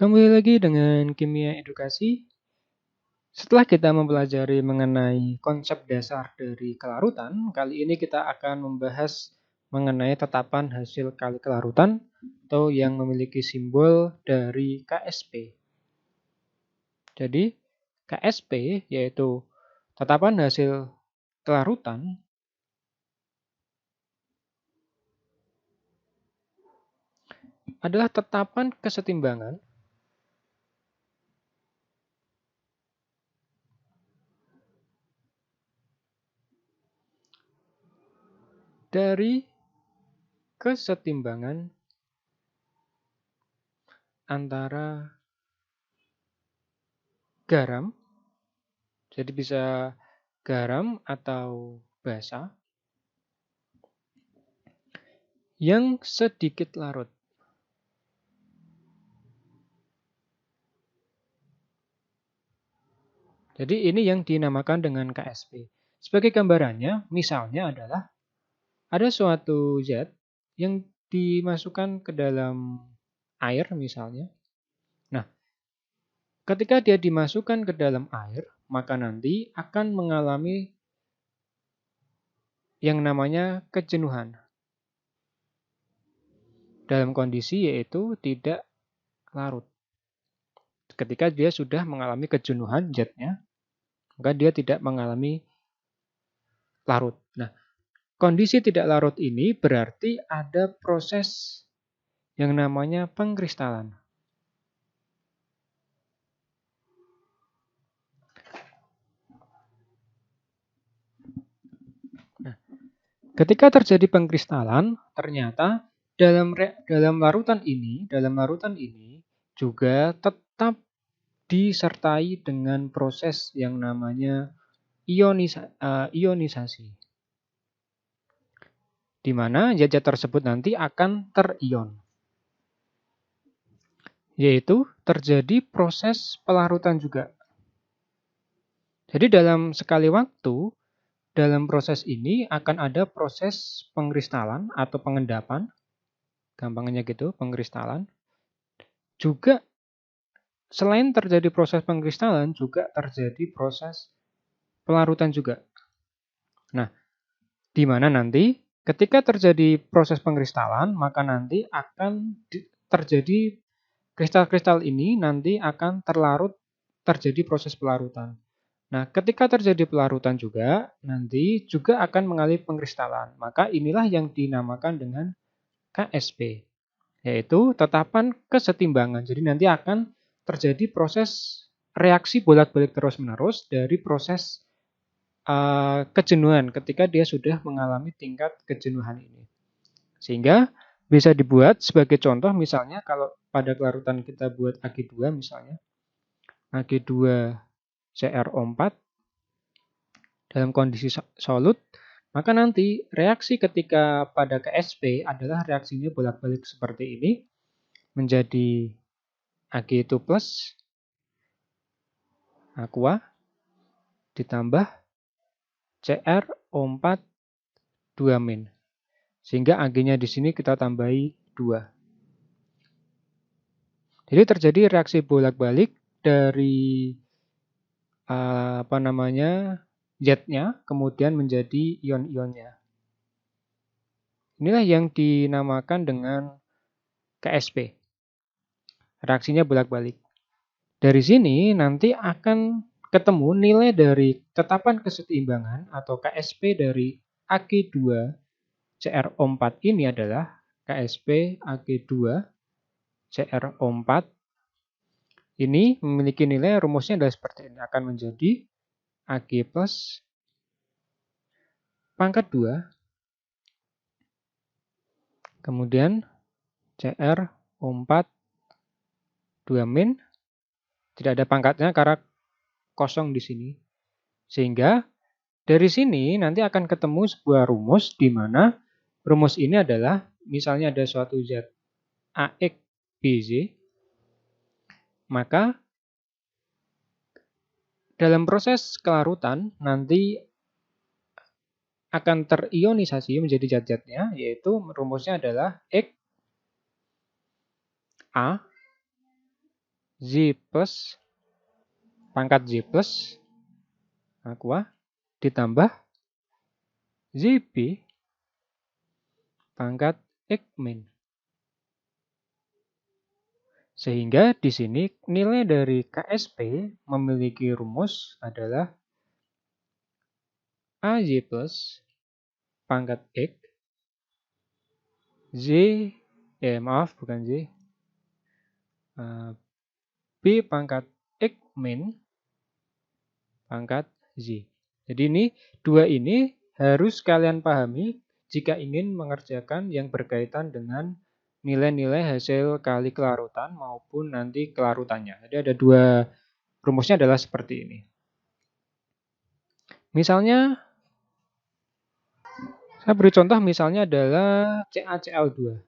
Kembali lagi dengan Kimia Edukasi. Setelah kita mempelajari mengenai konsep dasar dari kelarutan, kali ini kita akan membahas mengenai tetapan hasil kali kelarutan atau yang memiliki simbol dari KSP. Jadi, KSP yaitu tetapan hasil kelarutan adalah tetapan kesetimbangan dari kesetimbangan antara garam, jadi bisa garam atau basa, yang sedikit larut. Jadi ini yang dinamakan dengan KSP. Sebagai gambarannya, misalnya adalah ada suatu zat yang dimasukkan ke dalam air misalnya. Nah, ketika dia dimasukkan ke dalam air, maka nanti akan mengalami yang namanya kejenuhan. Dalam kondisi yaitu tidak larut. Ketika dia sudah mengalami kejenuhan zatnya, maka dia tidak mengalami larut. Nah, kondisi tidak larut ini berarti ada proses yang namanya pengkristalan. Nah, ketika terjadi pengkristalan, ternyata dalam larutan ini juga tetap disertai dengan proses yang namanya ionisasi, di mana zat-zat tersebut nanti akan terion, yaitu terjadi proses pelarutan juga. Jadi dalam sekali waktu, dalam proses ini akan ada proses pengkristalan atau pengendapan, gampangnya gitu, pengkristalan. Juga selain terjadi proses pengkristalan, juga terjadi proses pelarutan juga. Nah, di mana nanti ketika terjadi proses pengkristalan, maka nanti akan terjadi kristal-kristal ini nanti akan terlarut, terjadi proses pelarutan. Nah, ketika terjadi pelarutan juga, nanti juga akan mengalami pengkristalan. Maka inilah yang dinamakan dengan KSP, yaitu tetapan kesetimbangan. Jadi nanti akan terjadi proses reaksi bolak-balik terus-menerus dari proses kejenuhan ketika dia sudah mengalami tingkat kejenuhan ini. Sehingga bisa dibuat sebagai contoh misalnya kalau pada kelarutan kita buat Ag2 misalnya, Ag2CrO4 dalam kondisi solut, maka nanti reaksi ketika pada KSP adalah reaksinya bolak-balik seperti ini, menjadi Ag2 plus aqua ditambah CrO4 2-. Sehingga Ag-nya di sini kita tambahi 2. Jadi terjadi reaksi bolak-balik dari Z-nya kemudian menjadi ion-ionnya. Inilah yang dinamakan dengan KSP. Reaksinya bolak-balik. Dari sini nanti akan ketemu nilai dari tetapan kesetimbangan atau KSP dari Ag2CrO4 ini adalah KSP Ag2CrO4 ini memiliki nilai rumusnya adalah seperti ini. Akan menjadi Ag plus pangkat 2 kemudian CrO4 2-. Tidak ada pangkatnya karena kosong di sini. Sehingga dari sini nanti akan ketemu sebuah rumus di mana rumus ini adalah misalnya ada suatu zat AX/BZ, maka dalam proses kelarutan nanti akan terionisasi menjadi zat-zatnya, yaitu rumusnya adalah X A Z plus pangkat Z plus aqua ditambah ZB pangkat X min. Sehingga di sini nilai dari KSP memiliki rumus adalah AJ plus pangkat X Z, maaf bukan Z, B pangkat X min pangkat Z. Jadi ini dua ini harus kalian pahami jika ingin mengerjakan yang berkaitan dengan nilai-nilai hasil kali kelarutan maupun nanti kelarutannya. Jadi ada dua rumusnya adalah seperti ini. Misalnya, saya beri contoh misalnya adalah CaCl2.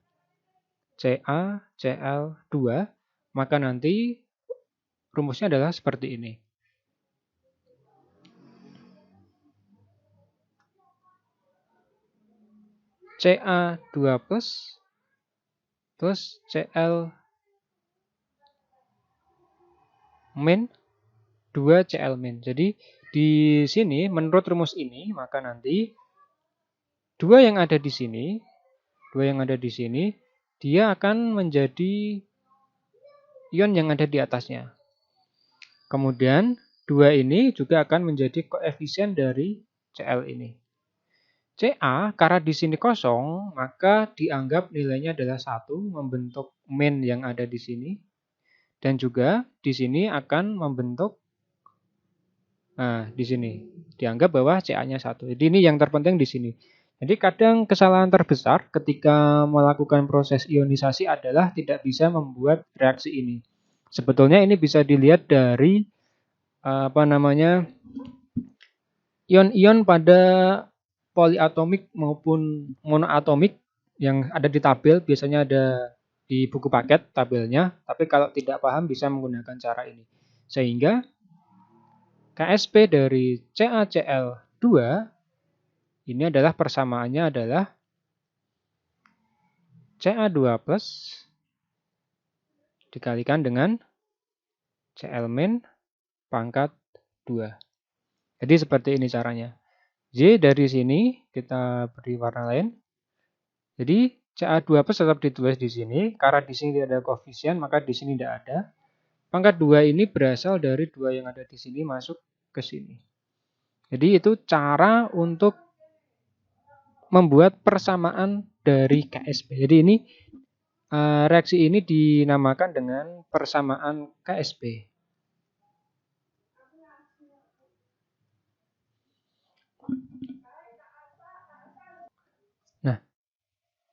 CaCl2, maka nanti rumusnya adalah seperti ini. Ca2 plus Cl min 2 Cl min. Jadi di sini menurut rumus ini maka nanti dua yang ada di sini, dia akan menjadi ion yang ada di atasnya. Kemudian dua ini juga akan menjadi koefisien dari Cl ini. Ca karena di sini kosong, maka dianggap nilainya adalah 1 membentuk min yang ada di sini. Dan juga di sini akan membentuk, nah di sini dianggap bahwa Ca-nya 1. Jadi ini yang terpenting di sini. Jadi kadang kesalahan terbesar ketika melakukan proses ionisasi adalah tidak bisa membuat reaksi ini. Sebetulnya ini bisa dilihat dari ion-ion pada poliatomik maupun monoatomik yang ada di tabel, biasanya ada di buku paket tabelnya, tapi kalau tidak paham bisa menggunakan cara ini. Sehingga KSP dari CaCl2 ini adalah persamaannya adalah Ca2 plus dikalikan dengan Cl min pangkat 2. Jadi seperti ini caranya. Z dari sini kita beri warna lain. Jadi Ca2 plus tetap ditulis di sini. Karena di sini tidak ada koefisien, maka di sini tidak ada. Pangkat 2 ini berasal dari 2 yang ada di sini masuk ke sini. Jadi itu cara untuk membuat persamaan dari KSP. Jadi ini reaksi ini dinamakan dengan persamaan KSP. Nah,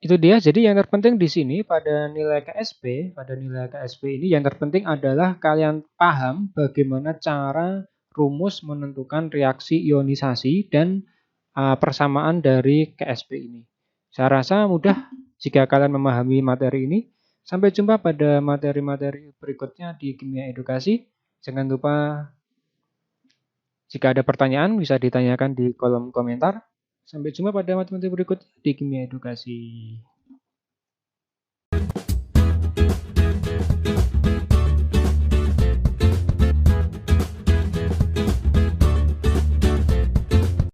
itu dia. Jadi yang terpenting di sini pada nilai KSP ini yang terpenting adalah kalian paham bagaimana cara rumus menentukan reaksi ionisasi dan persamaan dari KSP ini. Saya rasa mudah jika kalian memahami materi ini. Sampai jumpa pada materi-materi berikutnya di Kimia Edukasi. Jangan lupa jika ada pertanyaan bisa ditanyakan di kolom komentar. Sampai jumpa pada materi berikutnya di Kimia Edukasi.